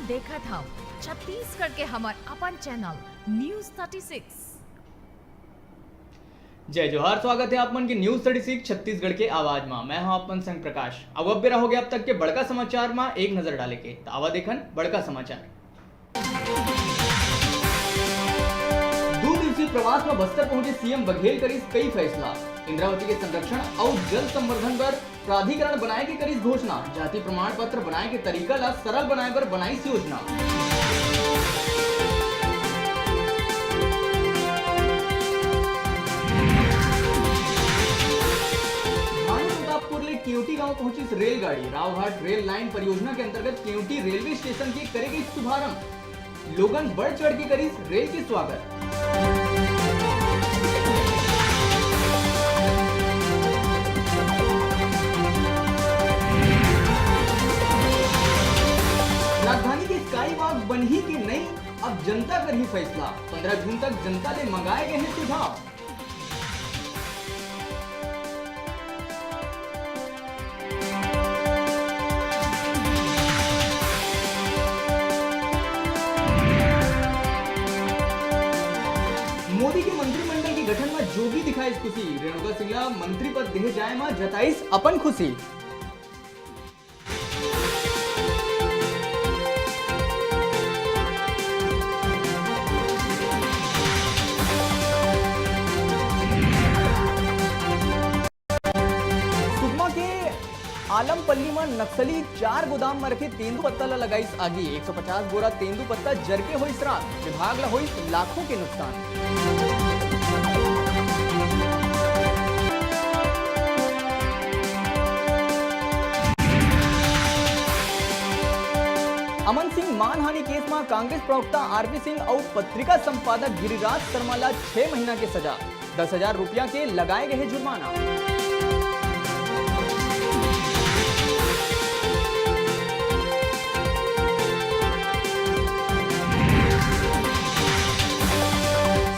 देखा था छत्तीसगढ़ के हमार अपन चैनल न्यूज 36। जय जोहार, स्वागत है आपमन के न्यूज 36 छत्तीसगढ़ के आवाज में। मैं हूं आपमन संग प्रकाश। अब बेरा हो गया अब तक के बड़का समाचार में एक नजर डाले के आवा देखन बड़का समाचार। 2 दिवसीय प्रवास में बस्तर पहुंचे सीएम बघेल करीस कई फैसला। इंद्रावती के संरक्षण और जल संवर्धन पर प्राधिकरण बनाए के करीस घोषणा। जाति प्रमाण पत्र बनाए के तरीका ला सरल बनाए पर बनाई योजना। केवटी गांव पहुंची रेलगाड़ी। रावघाट रेल लाइन परियोजना के अंतर्गत केवटी रेलवे स्टेशन के करेगी शुभारंभ। लोगन बढ़ चढ़ के करी रेल के स्वागत। राजधानी के स्काई वॉक बनही के नहीं, अब जनता कर ही फैसला। 15 जून तक जनता ने मंगाए गए हैं सुझाव। मोदी के मंत्रिमंडल के गठन में जोगी दिखाई खुशी। रेणुका सिंह मंत्री पद दिए जाए में जताइस अपन खुशी। सुकमा के आलमपल्ली में नक्सली 4 गोदाम में रखे तेंदू पत्ता ला लगाइस आगी। 150 बोरा तेंदू पत्ता जर के होइस रात। विभाग ला होइस लाखों के नुकसान। अमन सिंह मानहानि केस में कांग्रेस प्रवक्ता आरपी सिंह और पत्रिका संपादक गिरिराज शर्मा ला 6 महीना के सजा। 10,000 रुपया के लगाए गए जुर्माना।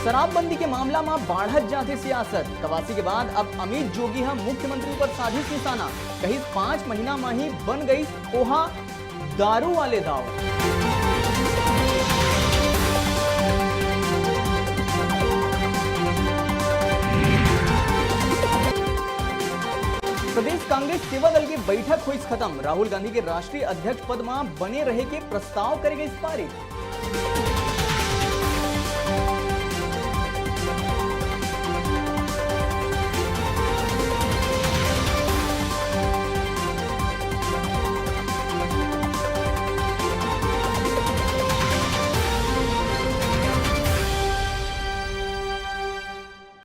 शराबबंदी के मामला में बढ़त जाते सियासत। कवासी के बाद अब अमित जोगी है मुख्यमंत्री पर साधिश निशाना। कहीं 5 महीना में ही बन गई ओहा दारू वाले दाव। प्रदेश कांग्रेस सेवा दल की बैठक हुई खत्म। राहुल गांधी के राष्ट्रीय अध्यक्ष पद में बने रहे के प्रस्ताव करेंगे पारित।